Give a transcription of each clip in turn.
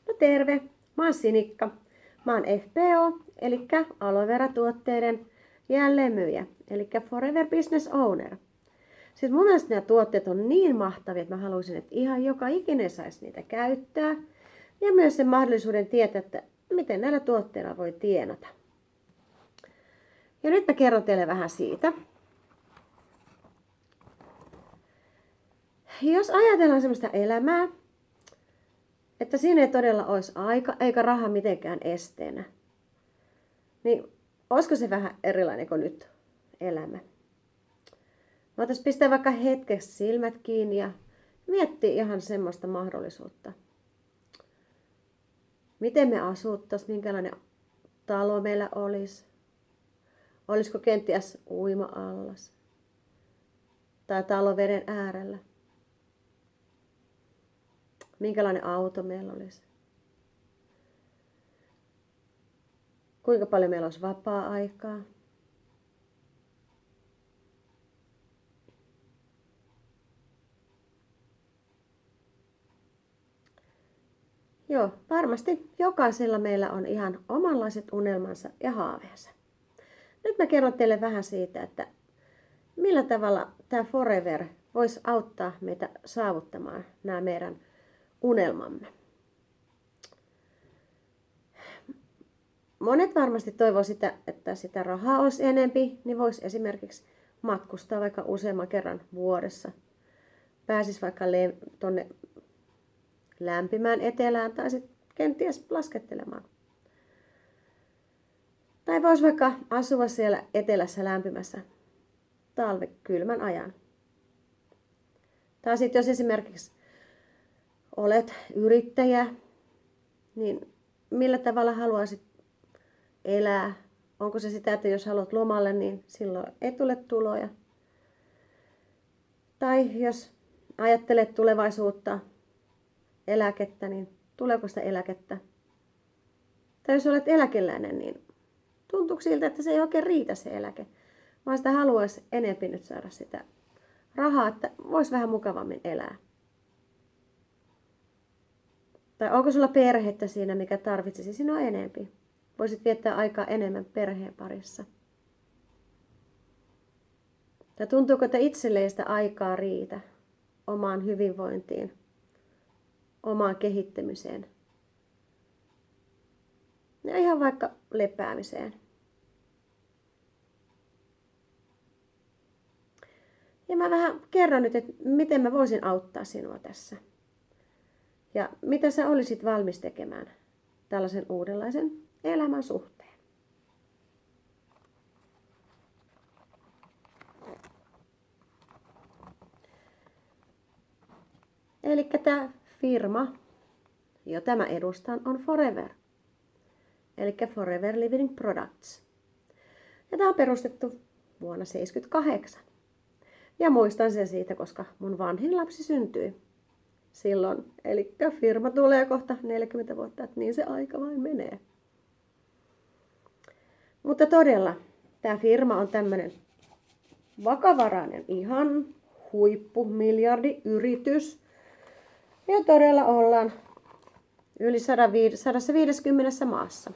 No terve, mä oon Sinikka. Mä oon FBO, eli aloe vera-tuotteiden jälleenmyyjä, eli Forever Business Owner. Siis mun mielestä nämä tuotteet on niin mahtavia, että mä haluaisin, että ihan joka ikinen saisi niitä käyttää. Ja myös sen mahdollisuuden tietää, että miten näillä tuotteilla voi tienata. Ja nyt mä kerron teille vähän siitä. Jos ajatellaan sellaista elämää, että siinä ei todella olisi aika eikä raha mitenkään esteenä, niin olisiko se vähän erilainen kuin nyt elämä? Voitaisiin pistää vaikka hetkeksi silmät kiinni ja miettiä ihan semmoista mahdollisuutta. Miten me asuttaisiin, minkälainen talo meillä olisi? Olisiko kenties uima-allas? Tai talo veden äärellä? Minkälainen auto meillä olisi? Kuinka paljon meillä olisi vapaa-aikaa? Joo, varmasti jokaisella meillä on ihan omanlaiset unelmansa ja haaveensa. Nyt mä kerron teille vähän siitä, että millä tavalla tämä Forever voisi auttaa meitä saavuttamaan nämä meidän unelmamme. Monet varmasti toivoo sitä, että sitä rahaa olisi enempi, niin voisi esimerkiksi matkustaa vaikka useamman kerran vuodessa. Pääsisi vaikka tuonne lämpimään etelään tai sitten kenties laskettelemaan. Tai voisi vaikka asua siellä etelässä lämpimässä talvekylmän ajan. Tai sitten jos esimerkiksi olet yrittäjä, niin millä tavalla haluaisit elää? Onko se sitä, että jos haluat lomalle, niin silloin ei tule tuloja? Tai jos ajattelet tulevaisuutta, eläkettä, niin tuleeko sitä eläkettä? Tai jos olet eläkeläinen, niin tuntuuko siltä, että se ei oikein riitä se eläke, vaan sitä haluaisi enempi nyt saada sitä rahaa, että voisi vähän mukavammin elää. Tai onko sulla perhettä siinä, mikä tarvitsisi sinua enempi? Voisit viettää aikaa enemmän perheen parissa. Tai tuntuuko, että itselle ei sitä aikaa riitä omaan hyvinvointiin, omaan kehittämiseen ja ihan vaikka lepäämiseen. Ja mä vähän kerron nyt, että miten mä voisin auttaa sinua tässä. Ja mitä sä olisit valmis tekemään tällaisen uudenlaisen elämän suhteen. Eli tämä firma, jota mä edustan, on Forever. Eli Forever Living Products. Ja tämä on perustettu vuonna 1978. Ja muistan sen siitä, koska mun vanhin lapsi syntyi silloin. Eli firma tulee kohta 40 vuotta, että niin se aika vain menee. Mutta todella, tämä firma on tämmöinen vakavarainen, ihan huippumiljardi-yritys. Ja todella ollaan yli 150 maassa.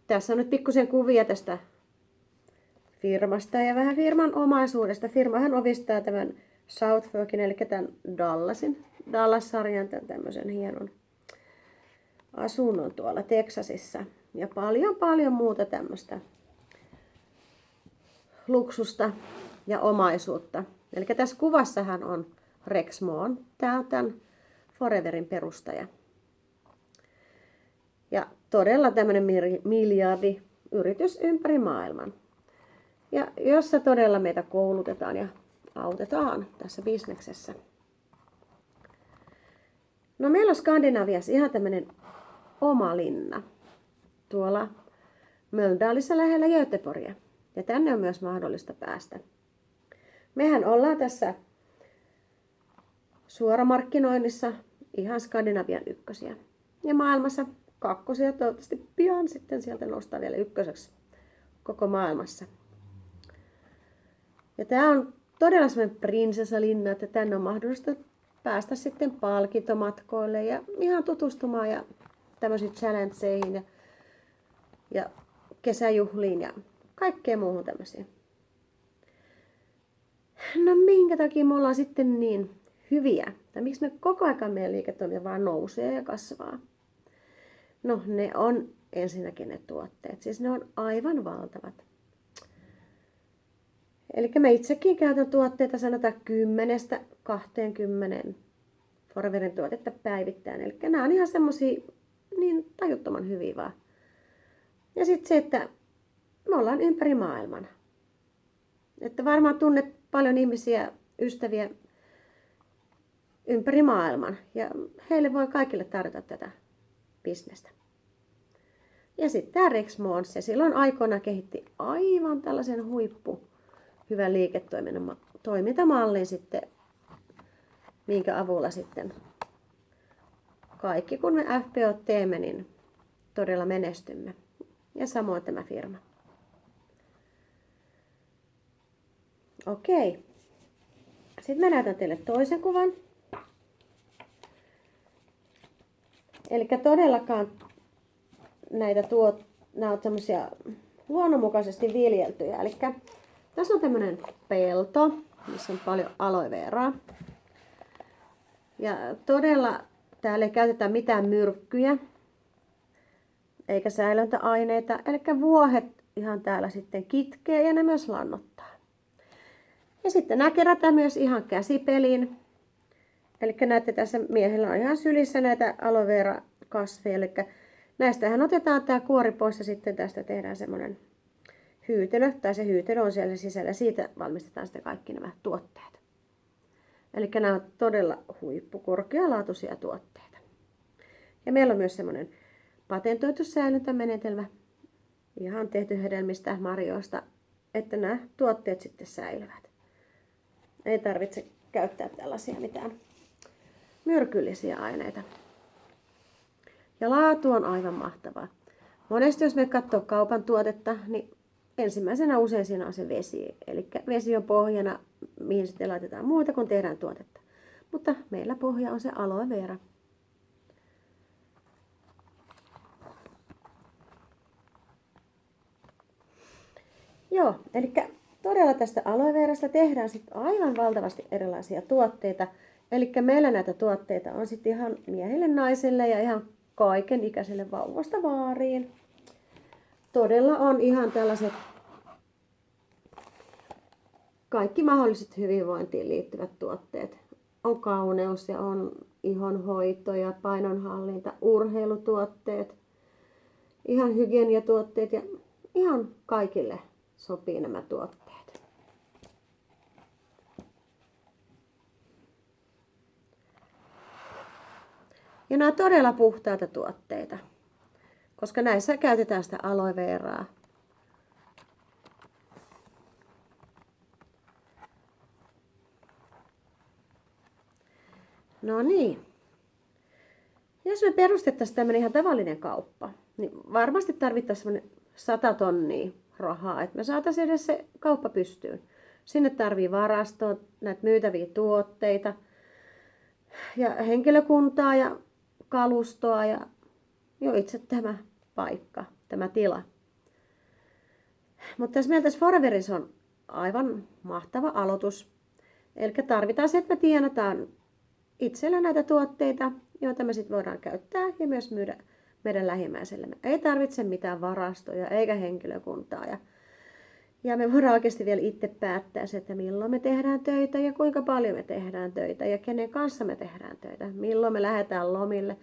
Tässä on nyt pikkusen kuvia tästä firmasta ja vähän firman omaisuudesta. Firmahan omistaa tämän South Forkin, eli tämän Dallas-sarjan, tämän tämmöisen hienon asunnon tuolla Teksasissa. Ja paljon muuta tämmöistä luksusta ja omaisuutta. Eli tässä kuvassahan on Rex Moon. Tämä on tämän Foreverin perustaja. Ja todella tämmöinen miljardiyritys ympäri maailman. Ja jossa todella meitä koulutetaan ja autetaan tässä bisneksessä. No meillä on Skandinaviassa ihan tämmöinen oma linna. Tuolla Mölndalissa lähellä Göteborgia. Ja tänne on myös mahdollista päästä. Mehän ollaan tässä suoramarkkinoinnissa ihan Skandinavian ykkösiä. Ja maailmassa kakkosia, toivottavasti pian sitten sieltä nostaa vielä ykköseksi koko maailmassa. Ja tämä on todella semmoinen prinsessalinna, että tänne on mahdollista päästä sitten palkintomatkoille ja ihan tutustumaan ja tämmöisiin challengeihin ja kesäjuhliin ja kaikkeen muuhun tämmöisiin. No minkä takia me ollaan sitten niin hyviä? Tai miksi me koko ajan meidän liiketoiminta vaan nousee ja kasvaa? No ne on ensinnäkin ne tuotteet. Siis ne on aivan valtavat. Eli mä itsekin käytän tuotteita sanotaan 10-20 Foreverin tuotetta päivittäin. Eli nämä on ihan semmosia niin tajuttoman hyviä vaan. Ja sitten se, että me ollaan ympäri maailman. Että varmaan tunnet paljon ihmisiä, ystäviä ympäri maailman. Ja heille voi kaikille tarjota tätä bisnestä. Ja sitten tämä Rex Mons, se silloin aikoina kehitti aivan tällaisen hyvän liiketoimintamallin sitten, minkä avulla sitten kaikki kun me FPO teemme, niin todella menestymme. Ja samoin tämä firma. Okei. Sitten mä näytän teille toisen kuvan. Eli todellakaan nämä on semmoisia luonnonmukaisesti viljeltyjä. Eli tässä on tämmöinen pelto, missä on paljon aloe veraa. Ja todella täällä ei käytetä mitään myrkkyjä eikä säilöntäaineita. Eli vuohet ihan täällä sitten kitkee ja ne myös lannottaa. Ja sitten nämä kerätään myös ihan käsipeliin. Eli näette tässä miehellä on ihan sylissä näitä aloe vera kasveja. Eli näistähän otetaan tämä kuori pois ja sitten tästä tehdään semmoinen hyytelö. Tai se hyytelö on siellä sisällä. Siitä valmistetaan sitten kaikki nämä tuotteet. Eli nämä on todella huippukorkealaatuisia tuotteita. Ja meillä on myös semmoinen patentoitu säilyntämenetelmä. Ihan tehty hedelmistä, marjoista, että nämä tuotteet sitten säilyvät. Ei tarvitse käyttää tällaisia mitään myrkyllisiä aineita. Ja laatu on aivan mahtavaa. Monesti jos me katsoo kaupan tuotetta, niin ensimmäisenä usein siinä on se vesi. Eli vesi on pohjana, mihin sitten laitetaan muuta, kun tehdään tuotetta. Mutta meillä pohja on se aloe vera. Joo, eli todella tästä aloe verasta tehdään sitten aivan valtavasti erilaisia tuotteita. Eli meillä näitä tuotteita on sitten ihan miehille, naisille ja ihan kaiken ikäiselle vauvasta vaariin. Todella on ihan tällaiset kaikki mahdolliset hyvinvointiin liittyvät tuotteet. On kauneus ja on ihonhoito ja painonhallinta, urheilutuotteet, ihan hygieniatuotteet ja ihan kaikille sopii nämä tuotteet. Ja nämä on todella puhtaita tuotteita, koska näissä käytetään sitä aloe veraa. No niin. Jos me perustettaisiin tämmöinen ihan tavallinen kauppa, niin varmasti tarvittaisiin 100 tonnia rahaa, että me saataisiin edes se kauppa pystyyn. Sinne tarvii varastoa, näitä myytäviä tuotteita ja henkilökuntaa ja kalustoa ja jo itse tämä paikka, tämä tila. Mutta tässä meillä tässä Foreverissa on aivan mahtava aloitus. Eli tarvitaan se, että me tienataan itsellä näitä tuotteita, joita me sitten voidaan käyttää ja myös myydä meidän lähimmäisellemme. Ei tarvitse mitään varastoja eikä henkilökuntaa. Ja me voidaan oikeasti vielä itse päättää se, että milloin me tehdään töitä ja kuinka paljon me tehdään töitä ja kenen kanssa me tehdään töitä. Milloin me lähdetään lomille,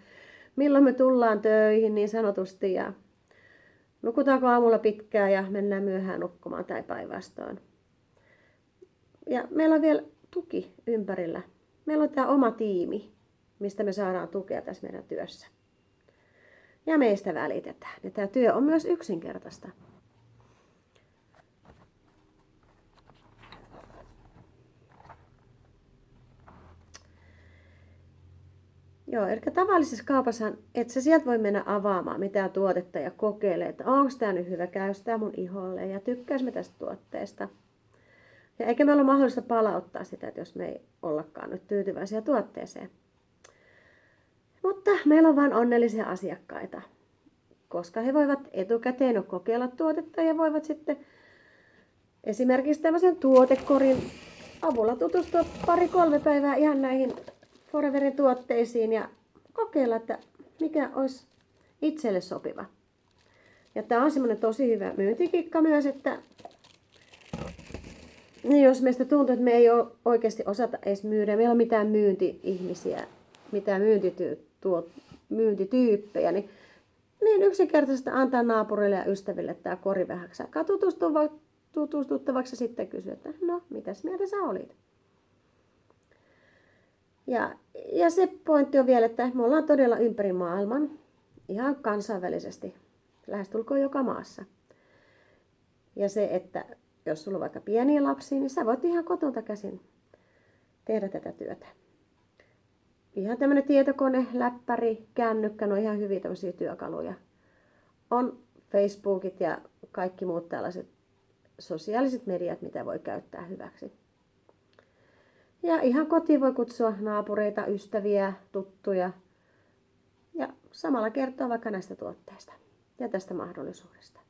milloin me tullaan töihin niin sanotusti ja nukutaanko aamulla pitkään ja mennään myöhään nukkumaan tai päinvastoin. Ja meillä on vielä tuki ympärillä. Meillä on tämä oma tiimi, mistä me saadaan tukea tässä meidän työssä. Ja meistä välitetään. Ja tämä työ on myös yksinkertaista. Joo, eli tavallisessa kaupassa et sä sieltä voi mennä avaamaan mitään tuotetta ja kokeile, että onko tämä nyt hyvä, käy tämä mun iholle ja tykkäis mä tästä tuotteesta. Ja eikä meillä ole mahdollista palauttaa sitä, että jos me ei ollakaan nyt tyytyväisiä tuotteeseen. Mutta meillä on vain onnellisia asiakkaita, koska he voivat etukäteen jo kokeilla tuotetta ja voivat sitten esimerkiksi tämmöisen tuotekorin avulla tutustua 2-3 päivää ihan näihin Foreverin tuotteisiin ja kokeilla, että mikä olisi itselle sopiva. Ja tämä on semmoinen tosi hyvä myyntikikka myös, että niin jos meistä tuntuu, että me ei ole oikeasti osata edes myydä, meillä on mitään myynti-ihmisiä, mitään myyntityyppejä, niin yksinkertaisesti antaa naapurille ja ystäville tämä kori vähäksi aikaa tutustuttavaksi ja sitten kysyä, että no, mitäs mieltä sä olit? Ja se pointti on vielä, että me ollaan todella ympäri maailman, ihan kansainvälisesti, lähestulkoon joka maassa. Ja se, että jos sulla on vaikka pieniä lapsia, niin sä voit ihan kotolta käsin tehdä tätä työtä. Ihan tämmöinen tietokone, läppäri, kännykkä, no ihan hyviä tämmöisiä työkaluja. On Facebookit ja kaikki muut tällaiset sosiaaliset mediat, mitä voi käyttää hyväksi. Ja ihan kotiin voi kutsua naapureita, ystäviä, tuttuja ja samalla kertoa vaikka näistä tuotteista ja tästä mahdollisuudesta.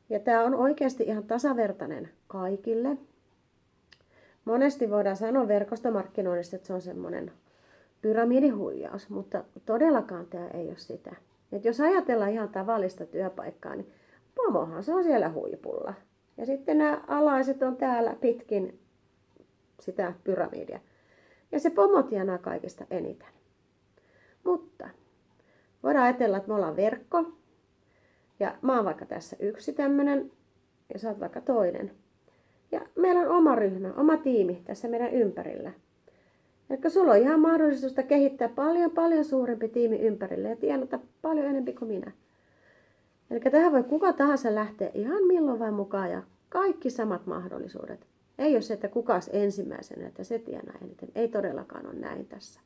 Ja tämä on oikeasti ihan tasavertainen kaikille. Monesti voidaan sanoa verkostomarkkinoinnista, että se on semmoinen pyramidihuijaus, mutta todellakaan tämä ei ole sitä. Et jos ajatellaan ihan tavallista työpaikkaa, niin pomohan se on siellä huipulla. Ja sitten nämä alaiset on täällä pitkin sitä pyramidia. Ja se pomo tienaa kaikista eniten. Mutta voidaan ajatella, että me ollaan verkko. Ja mä oon vaikka tässä yksi tämmönen ja sä oot vaikka toinen. Ja meillä on oma ryhmä, oma tiimi tässä meidän ympärillä. Eli sulla on ihan mahdollisuus kehittää paljon suurempi tiimi ympärille ja tienata paljon enemmän kuin minä. Eli tähän voi kuka tahansa lähteä ihan milloin vain mukaan ja kaikki samat mahdollisuudet. Ei ole se, että kukas ensimmäisenä, että se tienaa eniten. Ei todellakaan ole näin tässä.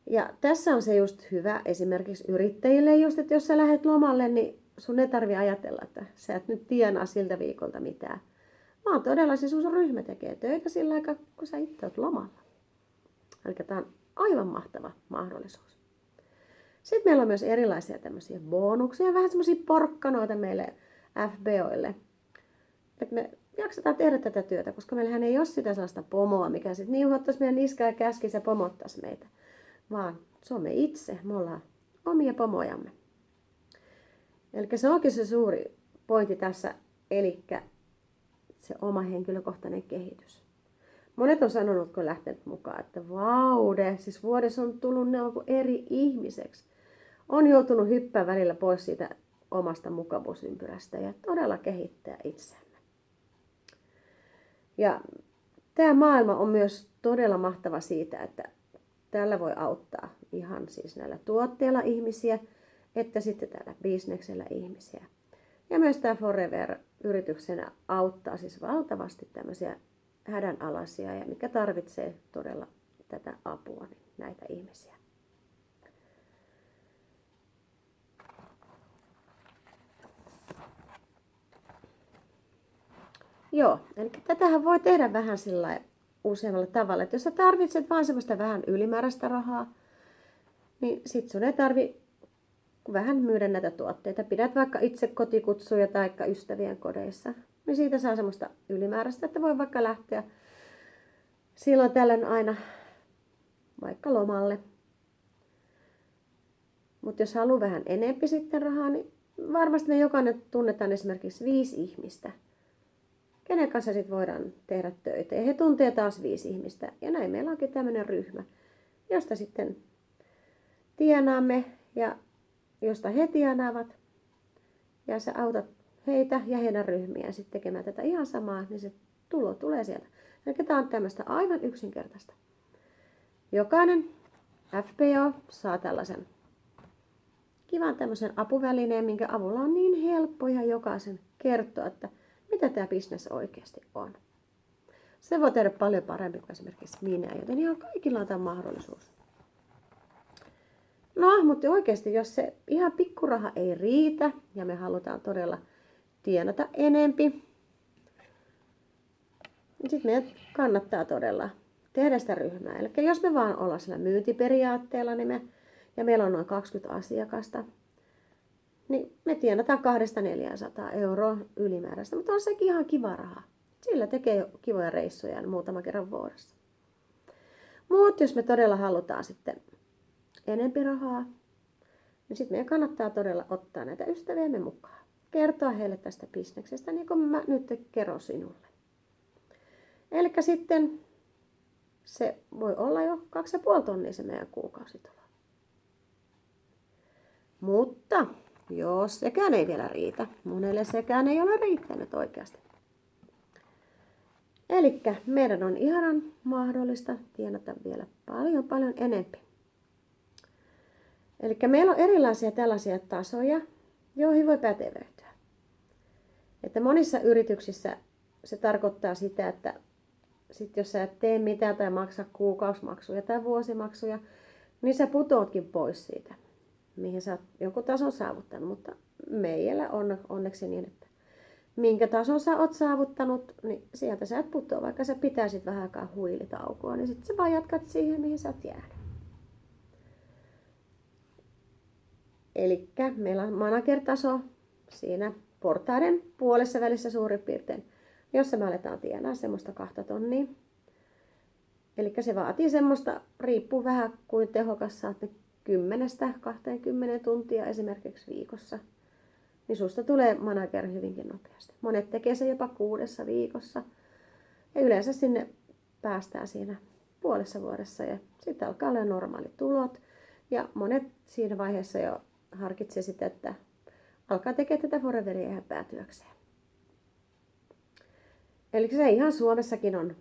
Ja tässä on se just hyvä esimerkiksi yrittäjille just, että jos sä lähdet lomalle, niin sun ei tarvitse ajatella, että sä et nyt tienaa siltä viikolta mitään. Vaan todella se sun ryhmä tekee töitä sillä aikaa, kun sä itse oot lomalla. Eli tämä on aivan mahtava mahdollisuus. Sitten meillä on myös erilaisia tämmöisiä bonuksia, vähän semmoisia porkkanoita meille FBOille. Että me jaksetaan tehdä tätä työtä, koska meillähän ei ole sitä sellaista pomoa, mikä sitten niuhottaisi meidän niskaa ja käskisi ja pomottaisi meitä. Vaan se on me itse, me ollaan omia pomojamme. Eli se onkin se suuri pointti tässä, eli se oma henkilökohtainen kehitys. Monet on sanonut, kun on lähtenyt mukaan, että vaude, siis vuodessa on tullut ne eri ihmiseksi. On joutunut hyppää välillä pois siitä omasta mukavuusympyrästä ja todella kehittää itseämme. Ja tämä maailma on myös todella mahtava siitä, että tällä voi auttaa ihan siis näillä tuotteilla ihmisiä, että sitten tällä bisneksellä ihmisiä. Ja myös tämä Forever-yrityksenä auttaa siis valtavasti tämmöisiä hädänalaisia ja mikä tarvitsee todella tätä apua, niin näitä ihmisiä. Joo, eli tätähän voi tehdä vähän sillä useammalla tavalla, että jos sä tarvitset vaan semmoista vähän ylimääräistä rahaa, niin sit sun ei tarvi vähän myydä näitä tuotteita. Pidät vaikka itse kotikutsuja tai ystävien kodeissa, niin siitä saa semmoista ylimääräistä, että voi vaikka lähteä silloin tällöin aina vaikka lomalle. Mutta jos haluaa vähän enempi sitten rahaa, niin varmasti me jokainen tunnetaan esimerkiksi 5 ihmistä, kenen kanssa sitten voidaan tehdä töitä. Ja he tuntee taas 5 ihmistä. Ja näin meillä onkin tämmöinen ryhmä, josta sitten tienaamme ja josta he tienaavat. Ja sä autat heitä ja heidän ryhmiään sitten tekemään tätä ihan samaa, niin se tulo tulee sieltä. Eli tämä on tämmöistä aivan yksinkertaista. Jokainen FBO saa tällaisen kivan tämmöisen apuvälineen, minkä avulla on niin helppo ihan jokaisen kertoa, että mitä tämä business oikeasti on. Se voi tehdä paljon parempi kuin esimerkiksi minä, joten ihan kaikilla on tämä mahdollisuus. No, mutta oikeasti, jos se ihan pikkuraha ei riitä ja me halutaan todella tienata enempi, niin sitten meidän kannattaa todella tehdä sitä ryhmää. Eli jos me vaan ollaan sillä myyntiperiaatteella ja meillä on noin 20 asiakasta, niin me tienataan 200–400 € ylimääräistä, mutta on sekin ihan kiva raha. Sillä tekee kivoja reissuja muutama kerran vuodessa. Mutta jos me todella halutaan sitten enempi rahaa, niin sitten meidän kannattaa todella ottaa näitä ystäviämme mukaan. Kertoa heille tästä bisneksestä, niin kuin mä nyt kerron sinulle. Eli sitten se voi olla jo 2,5 tonnia se meidän kuukausitulo. Mutta jos sekään ei vielä riitä, monelle sekään ei ole riittänyt oikeasti. Eli meidän on ihan mahdollista tienata vielä paljon enempi. Eli meillä on erilaisia tällaisia tasoja, joihin voi pätevöityä. Että monissa yrityksissä se tarkoittaa sitä, että sit jos sä et tee mitään tai maksa kuukausimaksuja tai vuosimaksuja, niin sä putoatkin pois siitä, mihin sä oot jonkun tason saavuttanut. Mutta meillä on onneksi niin, että minkä tason sä oot saavuttanut, niin sieltä sä et putoa. Vaikka sä pitäisit vähän aikaa huilitaukoa, niin sitten sä vaan jatkat siihen, mihin sä oot jäänyt. Eli meillä on manager-taso siinä portaiden puolessa välissä suurin piirtein, jossa me aletaan tienaa semmoista 2 tonnia. Eli se vaatii semmoista, riippuu vähän kuin tehokas saat, 10–20 tuntia esimerkiksi viikossa. Niin susta tulee manager hyvinkin nopeasti. Monet tekee se jopa 6 viikossa. Ja yleensä sinne päästään siinä puolessa vuodessa ja sitten alkaa olla normaalit tulot. Ja monet siinä vaiheessa jo harkitsee sitä, että alkaa tekemään tätä foreveria ihan päätyökseen. Eli se ihan Suomessakin on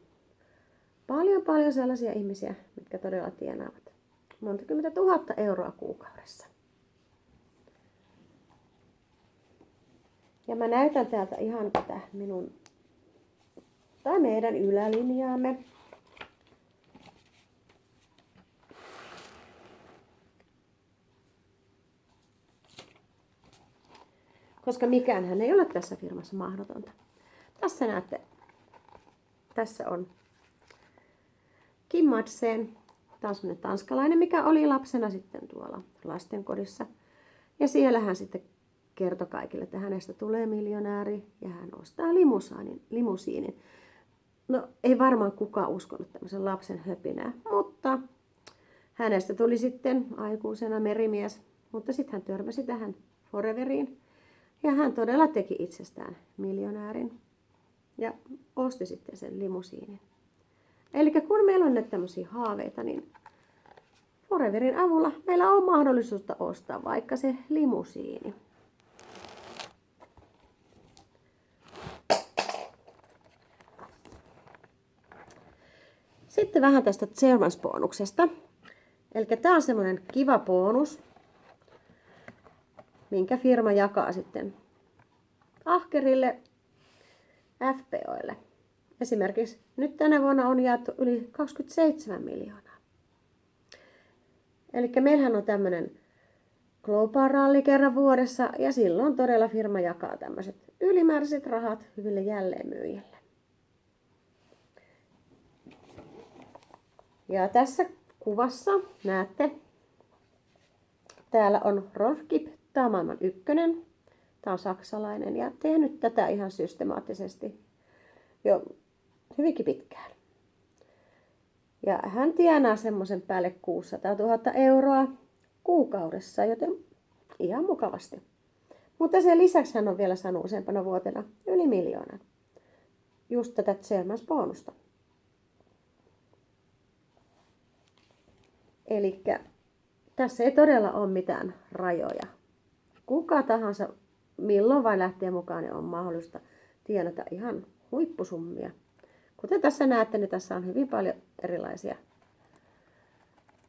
paljon sellaisia ihmisiä, mitkä todella tienaavat monta kymmentä tuhatta euroa kuukaudessa. Ja mä näytän täältä ihan tätä meidän ylälinjaamme. Koska mikäänhän ei ole tässä firmassa mahdotonta. Tässä näette, tässä on Kim Madsen, tämä on semmoinen tanskalainen, mikä oli lapsena sitten tuolla lastenkodissa. Ja siellä hän sitten kertoi kaikille, että hänestä tulee miljonääri ja hän ostaa limusiinin. No ei varmaan kukaan uskonut tämmöisen lapsen höpinää, mutta hänestä tuli sitten aikuisena merimies. Mutta sitten hän törmäsi tähän foreveriin ja hän todella teki itsestään miljonäärin ja osti sitten sen limusiinin. Eli kun meillä on nyt tämmöisiä haaveita, niin foreverin avulla meillä on mahdollisuutta ostaa vaikka se limusiini. Sitten vähän tästä Chairmans-bonuksesta. Eli tämä on semmoinen kiva bonus, minkä firma jakaa sitten ahkerille FPOille. Esimerkiksi nyt tänä vuonna on jaettu yli 27 miljoonaa. Eli meillähän on tämmöinen Global Rally kerran vuodessa ja silloin todella firma jakaa tämmöiset ylimääräiset rahat hyville jälleenmyyjille. Ja tässä kuvassa näette, täällä on Rolf Kipp, tämä on maailman ykkönen. Tämä on saksalainen ja tehnyt tätä ihan systemaattisesti jo hyvinkin pitkään. Ja hän tienaa semmoisen päälle 600 000 euroa kuukaudessa, joten ihan mukavasti. Mutta sen lisäksi hän on vielä saanut useampana vuotena yli 1 miljoonan. Just tätä Chairmans-bonusta. Eli tässä ei todella ole mitään rajoja. Kuka tahansa milloin vain lähtee mukaan, niin on mahdollista tienata ihan huippusummia. Kuten tässä näette, niin tässä on hyvin paljon erilaisia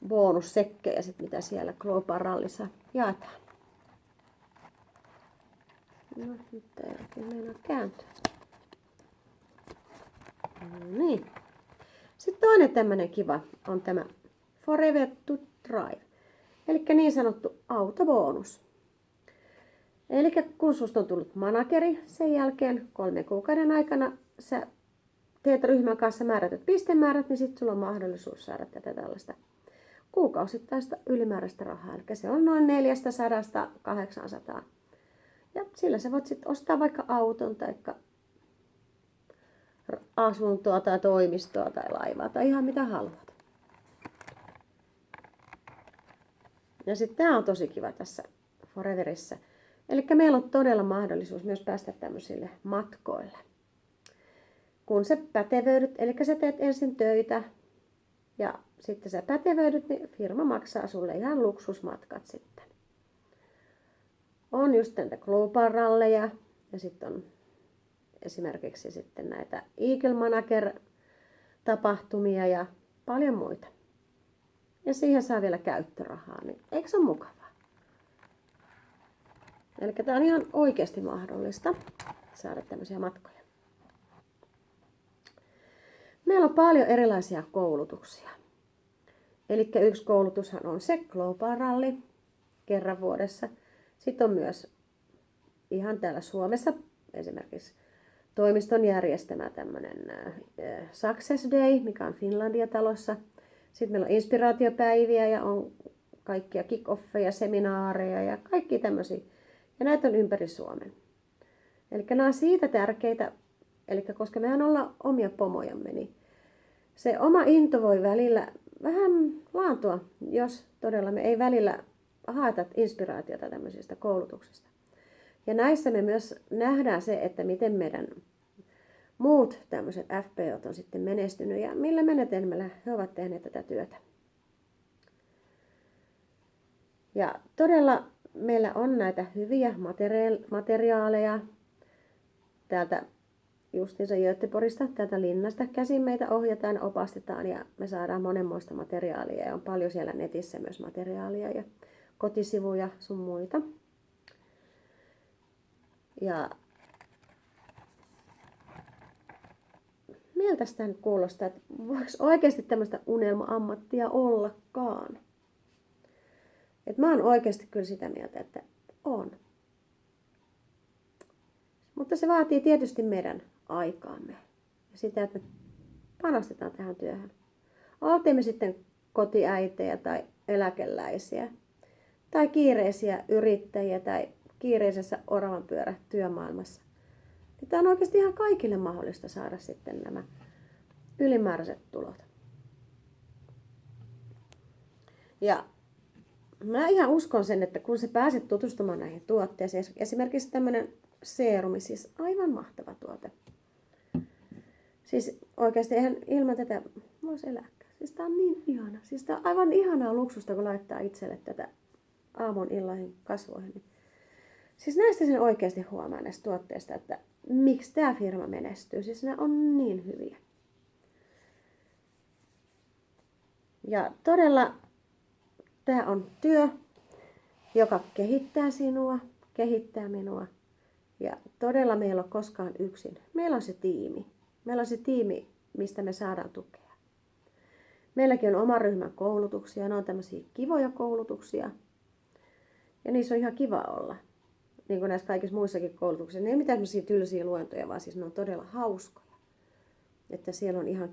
bonussekkejä, mitä siellä Global Rallyssa jaetaan. No, nyt ei oikein meinaa kääntyä. No niin. Sitten toinen tämmöinen kiva on tämä Forever to Drive. Eli niin sanottu autobonus. Eli kun susta on tullut manageri, sen jälkeen 3 kuukauden aikana sä teet ryhmän kanssa määrätyt pistemäärät, niin sitten sulla on mahdollisuus saada tätä tällaista kuukausittaista ylimääräistä rahaa. Eli se on noin 400–800. Ja sillä sä voit sitten ostaa vaikka auton tai asuntoa tai toimistoa tai laivaa tai ihan mitä haluat. Ja sitten tämä on tosi kiva tässä Foreverissä. Eli meillä on todella mahdollisuus myös päästä tämmöisille matkoille. Kun sä pätevöidyt, eli sä teet ensin töitä ja sitten sä pätevöidyt, niin firma maksaa sulle ihan luksusmatkat sitten. On just näitä Global Ralleja ja sitten on esimerkiksi sitten näitä Eagle Manager-tapahtumia ja paljon muita. Ja siihen saa vielä käyttörahaa, niin eikö se ole mukavaa? Eli tämä on ihan oikeasti mahdollista saada tämmöisiä matkoja. Meillä on paljon erilaisia koulutuksia. Eli yksi koulutushan on se Global Rally kerran vuodessa. Sitten on myös ihan täällä Suomessa esimerkiksi toimiston järjestämä tämmöinen Success Day, mikä on Finlandia-talossa. Sitten meillä on inspiraatiopäiviä ja on kaikkia kick-offeja, seminaareja ja kaikki tämmöisiä. Ja näitä on ympäri Suomen. Eli nämä on siitä tärkeitä, eli koska mehän ollaan omia pomojamme, niin se oma into voi välillä vähän laantua, jos todella me ei välillä haeta inspiraatiota tämmöisistä koulutuksista. Ja näissä me myös nähdään se, että miten meidän muut tämmöiset FPOt on sitten menestynyt ja millä menetelmällä he ovat tehneet tätä työtä. Ja todella meillä on näitä hyviä materiaaleja täältä justiinsa Göteborgista, täältä linnasta käsin meitä ohjataan, opastetaan ja me saadaan monenmoista materiaalia ja on paljon siellä netissä myös materiaalia ja kotisivuja sun muita. Ja miltä sitä nyt kuulostaa, että voiko oikeasti tämmöistä unelma-ammattia ollakaan? Et mä oon oikeasti kyllä sitä mieltä, että on. Mutta se vaatii tietysti meidän aikaamme ja sitä, että me panostetaan tähän työhön. Oltiin me sitten kotiäitejä tai eläkeläisiä tai kiireisiä yrittäjiä tai kiireisessä oravanpyörä työmaailmassa. Niin tämä on oikeasti ihan kaikille mahdollista saada sitten nämä ylimääräiset tulot. Ja mä ihan uskon sen, että kun sä pääset tutustumaan näihin tuotteisiin, esimerkiksi tämmöinen seerumi, siis aivan mahtava tuote. Siis oikeasti eihän ilman tätä voisi elääkään. Siis tää on niin ihana. Siis tää on aivan ihanaa luksusta, kun laittaa itselle tätä aamun illahin kasvoihin. Siis näistä sen oikeasti huomaa näistä tuotteista, että miksi tämä firma menestyy. Siis nämä on niin hyviä. Ja todella tämä on työ, joka kehittää sinua, kehittää minua. Ja todella meillä on koskaan yksin. Meillä on se tiimi. Meillä on se tiimi, mistä me saadaan tukea. Meilläkin on oma ryhmän koulutuksia. Ne on tämmöisiä kivoja koulutuksia. Ja niissä on ihan kiva olla. Niin kuin näissä kaikissa muissakin koulutuksissa. Ne ei mitään tämmöisiä tylsiä luentoja, vaan siis ne on todella hauskoja. Että siellä on ihan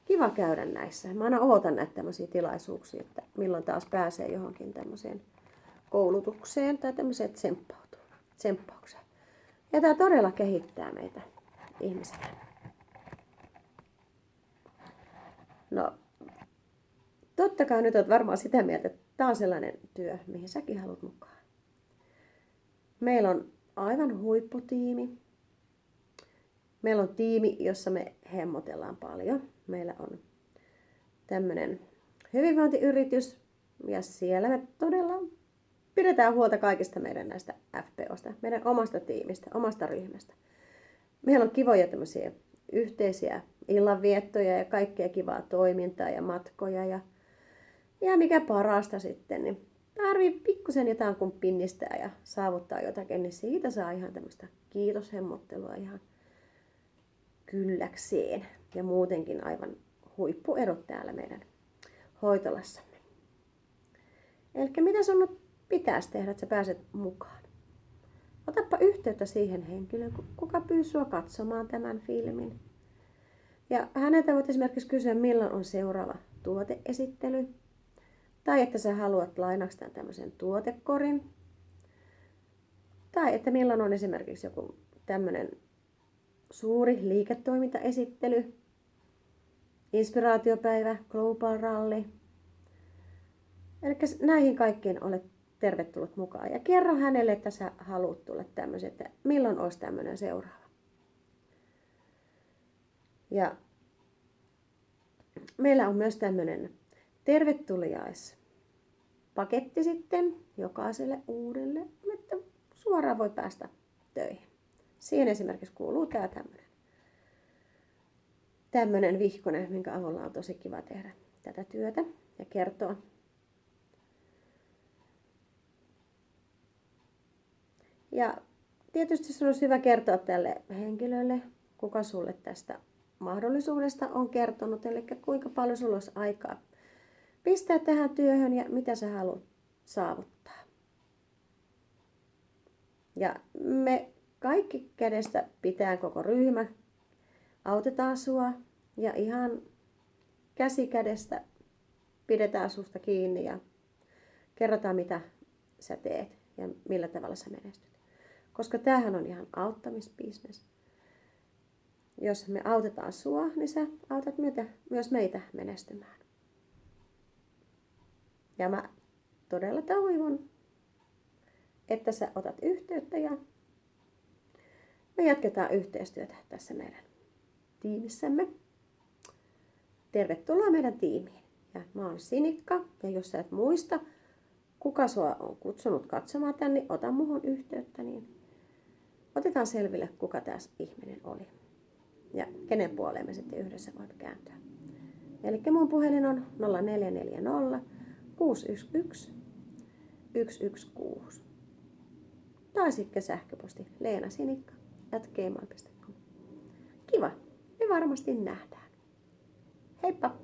kiva käydä näissä. Mä aina ootan näitä tämmöisiä tilaisuuksia, että milloin taas pääsee johonkin tämmöiseen koulutukseen tai tämmöiseen tsemppaukseen. Ja tämä todella kehittää meitä ihmisenä. No, totta kai nyt olet varmaan sitä mieltä, että tämä on sellainen työ, mihin säkin haluat mukaan. Meillä on aivan huipputiimi. Meillä on tiimi, jossa me hemmotellaan paljon. Meillä on tämmöinen hyvinvointiyritys ja siellä me todella pidetään huolta kaikista meidän näistä FPOsta, meidän omasta tiimistä, omasta ryhmästä. Meillä on kivoja tämmöisiä yhteisiä illanviettoja ja kaikkea kivaa toimintaa ja matkoja ja mikä parasta sitten, niin tarvii pikkusen jotain kun pinnistää ja saavuttaa jotakin, niin siitä saa ihan tämmöistä kiitoshemmottelua ihan kylläkseen. Ja muutenkin aivan huippuerot täällä meidän hoitolassamme. Eli mitä sun nyt pitäisi tehdä, että sä pääset mukaan? Otappa yhteyttä siihen henkilöön, kuka pyysi sua katsomaan tämän filmin. Ja häneltä voit esimerkiksi kysyä, milloin on seuraava tuoteesittely. Tai että sä haluat lainaksi tämmöisen tuotekorin. Tai että milloin on esimerkiksi joku tämmöinen suuri liiketoimintaesittely, inspiraatiopäivä, global rally. Eli näihin kaikkiin olet tervetullut mukaan. Ja kerro hänelle, että sä haluat tulla tämmöisen, että milloin olisi tämmöinen seuraava. Ja meillä on myös tämmöinen tervetuliaispaketti sitten jokaiselle uudelle, että suoraan voi päästä töihin. Siihen esimerkiksi kuuluu tämä tämmöinen vihkonen, minkä avulla on tosi kiva tehdä tätä työtä ja kertoa. Ja tietysti se olisi hyvä kertoa tälle henkilölle, kuka sulle tästä mahdollisuudesta on kertonut, eli kuinka paljon sulla olisi aikaa pistää tähän työhön ja mitä sä haluat saavuttaa. Ja me kaikki kädestä pitää koko ryhmä, autetaan sua ja ihan käsi kädestä pidetään susta kiinni ja kerrotaan mitä sä teet ja millä tavalla sä menestyt. Koska tämähän on ihan auttamisbisnes. Jos me autetaan sua, niin sä autat myös meitä menestymään. Ja mä todella toivon, että sä otat yhteyttä ja me jatketaan yhteistyötä tässä meidän tiimissämme. Tervetuloa meidän tiimiin. Ja mä oon Sinikka ja jos sä et muista, kuka sua on kutsunut katsomaan tänne, niin ota muhun yhteyttä, niin otetaan selville, kuka tässä ihminen oli. Ja kenen puoleen me sitten yhdessä voimme kääntyä. Eli mun puhelin on 0440 611 116. Tai sitten sähköposti leenasinikka@gmail.com. Kiva, me varmasti nähdään. Heippa!